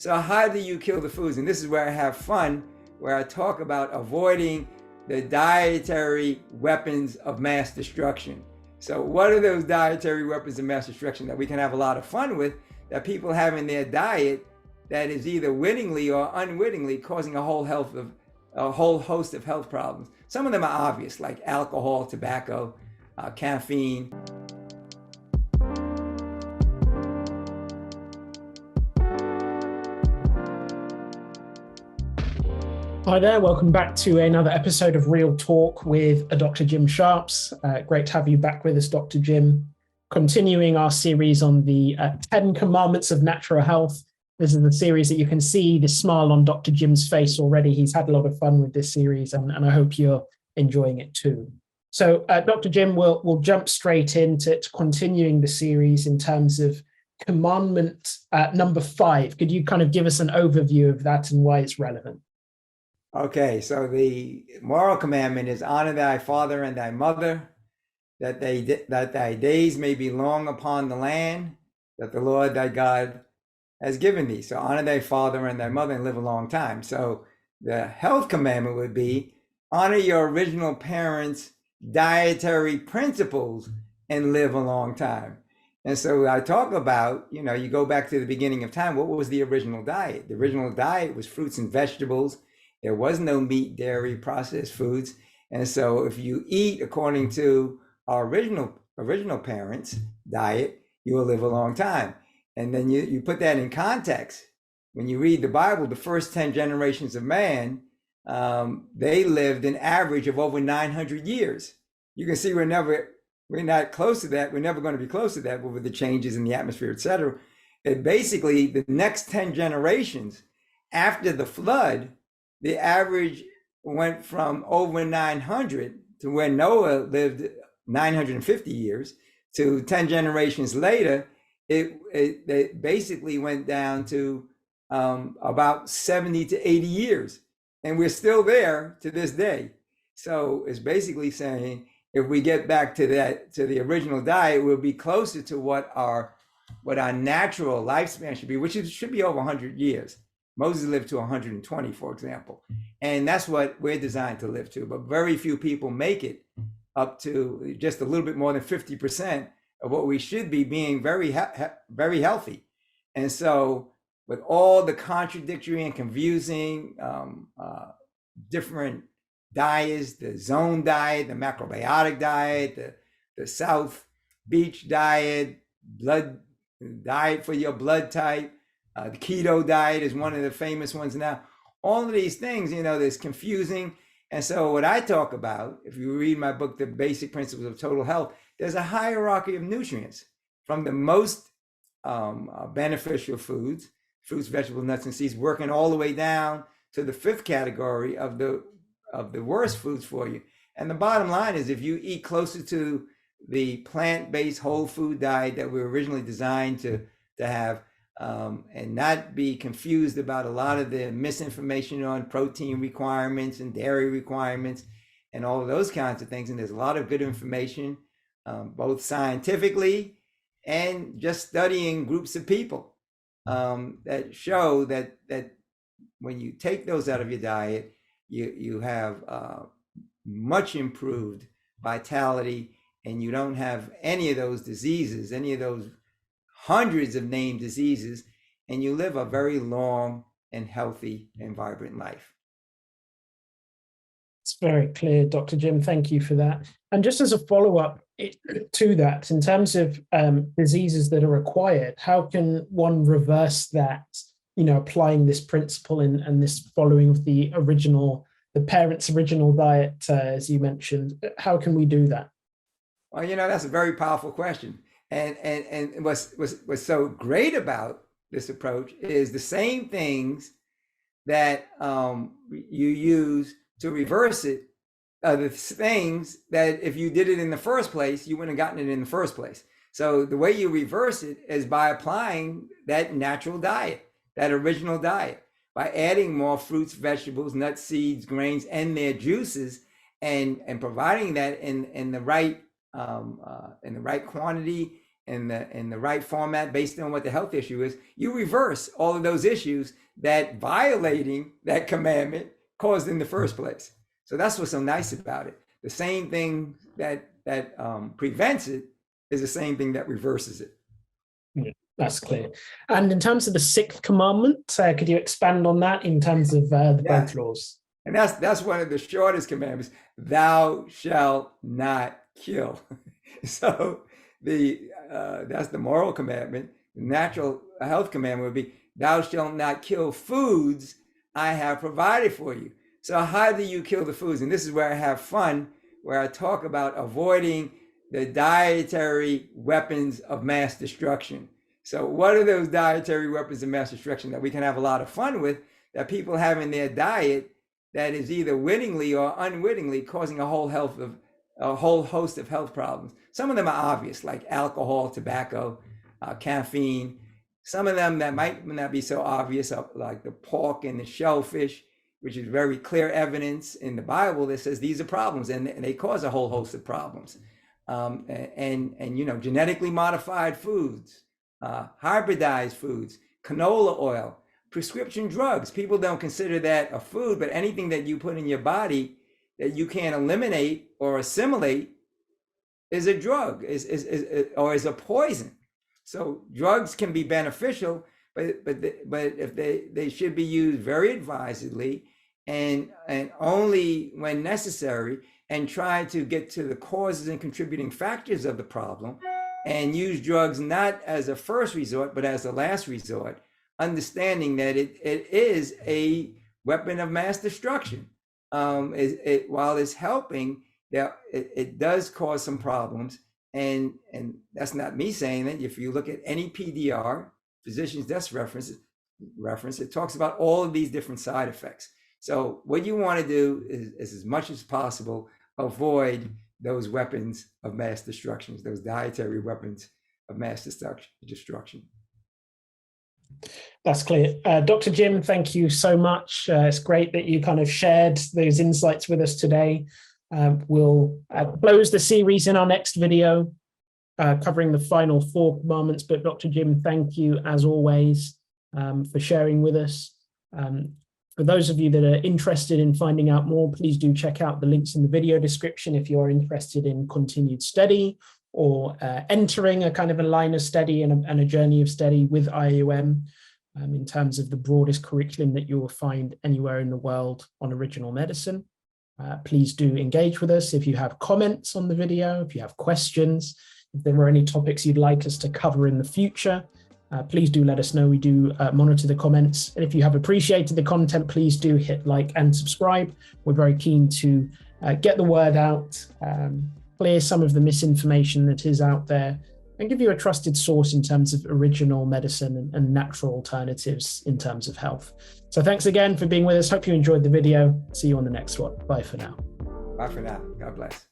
So how do you kill the foods? And this is where I have fun, where I talk about avoiding the dietary weapons of mass destruction. So what are those dietary weapons of mass destruction that we can have a lot of fun with, that people have in their diet that is either wittingly or unwittingly causing a whole host of health problems? Some of them are obvious, like alcohol, tobacco, caffeine. Hi there, welcome back to another episode of Real Talk with Dr. Jim Sharps. Great to have you back with us, Dr. Jim. Continuing our series on the 10 Commandments of Natural Health. This is the series that you can see the smile on Dr. Jim's face already. He's had a lot of fun with this series, and I hope you're enjoying it too. So, Dr. Jim, we'll jump straight into continuing the series in terms of commandment number 5. Could you kind of give us an overview of that and why it's relevant? Okay, so the moral commandment is honor thy father and thy mother, that thy days may be long upon the land that the Lord thy God has given thee. So honor thy father and thy mother and live a long time. So the health commandment would be honor your original parents' dietary principles and live a long time. And so I talk about, you go back to the beginning of time. What was the original diet? The original diet was fruits and vegetables. There was no meat, dairy, processed foods. And so if you eat according to our original parents' diet, you will live a long time. And then you put that in context. When you read the Bible, the first 10 generations of man, they lived an average of over 900 years. You can see we're not close to that. We're never going to be close to that with the changes in the atmosphere, et cetera. And basically, the next 10 generations after the flood, the average went from over 900 to where Noah lived 950 years to 10 generations later, it basically went down to about 70 to 80 years. And we're still there to this day. So it's basically saying, if we get back to the original diet, we'll be closer to what our natural lifespan should be, which should be over 100 years. Moses lived to 120, for example. And that's what we're designed to live to. But very few people make it up to just a little bit more than 50% of what we should be, being very healthy. And so with all the contradictory and confusing different diets, the zone diet, the macrobiotic diet, the South Beach diet, blood diet for your blood type, the keto diet is one of the famous ones now. All of these things, there's confusing. And so what I talk about, if you read my book, The Basic Principles of Total Health, there's a hierarchy of nutrients from the most beneficial foods, fruits, vegetables, nuts, and seeds, working all the way down to the 5th category of the worst foods for you. And the bottom line is, if you eat closer to the plant-based whole food diet that we were originally designed to have, and not be confused about a lot of the misinformation on protein requirements and dairy requirements and all of those kinds of things. And there's a lot of good information, both scientifically and just studying groups of people that show that when you take those out of your diet, you have much improved vitality, and you don't have any of those diseases, any of those hundreds of named diseases, and you live a very long and healthy and vibrant life. It's very clear, Dr. Jim. Thank you for that. And just as a follow-up to that, in terms of diseases that are acquired, how can one reverse that, applying this principle and this following of the parents' original diet, as you mentioned? How can we do that? Well, that's a very powerful question. And what's so great about this approach is the same things that you use to reverse it are the things that if you did it in the first place, you wouldn't have gotten it in the first place. So the way you reverse it is by applying that natural diet, that original diet, by adding more fruits, vegetables, nuts, seeds, grains, and their juices, and providing that in the right quantity in the right format based on what the health issue is, you reverse all of those issues that violating that commandment caused in the first place. So that's what's so nice about it. The same thing that prevents it is the same thing that reverses it. Yeah, that's clear. And in terms of the sixth commandment, could you expand on that in terms of the both laws? And that's one of the shortest commandments. Thou shalt not kill. So that's the moral commandment. The natural health commandment would be, thou shalt not kill foods I have provided for you. So how do you kill the foods? And this is where I have fun, where I talk about avoiding the dietary weapons of mass destruction. So what are those dietary weapons of mass destruction that we can have a lot of fun with, that people have in their diet that is either wittingly or unwittingly causing a whole host of health problems? Some of them are obvious, like alcohol, tobacco, caffeine. Some of them that might not be so obvious, like the pork and the shellfish, which is very clear evidence in the Bible that says these are problems, and they cause a whole host of problems. And genetically modified foods, hybridized foods, canola oil, prescription drugs. People don't consider that a food, but anything that you put in your body that you can't eliminate or assimilate is a drug, or is a poison. So drugs can be beneficial, but if they should be used very advisedly and only when necessary, and try to get to the causes and contributing factors of the problem, and use drugs not as a first resort but as a last resort, understanding that it is a weapon of mass destruction. While it's helping, it does cause some problems, and that's not me saying that. If you look at any PDR, physician's desk reference, it talks about all of these different side effects. So what you want to do is as much as possible avoid those weapons of mass destruction, those dietary weapons of mass destruction. That's clear. Dr. Jim, thank you so much. It's great that you kind of shared those insights with us today. We'll close the series in our next video, covering the final 4 commandments. But Dr. Jim, thank you as always for sharing with us. For those of you that are interested in finding out more, please do check out the links in the video description if you're interested in continued study or entering a kind of a line of study and a journey of study with IIOM in terms of the broadest curriculum that you will find anywhere in the world on original medicine. Please do engage with us. If you have comments on the video, if you have questions, if there are any topics you'd like us to cover in the future, please do let us know. We do monitor the comments. And if you have appreciated the content, please do hit like and subscribe. We're very keen to get the word out, clear some of the misinformation that is out there, and give you a trusted source in terms of original medicine and natural alternatives in terms of health. So thanks again for being with us. Hope you enjoyed the video. See you on the next one. Bye for now. Bye for now. God bless.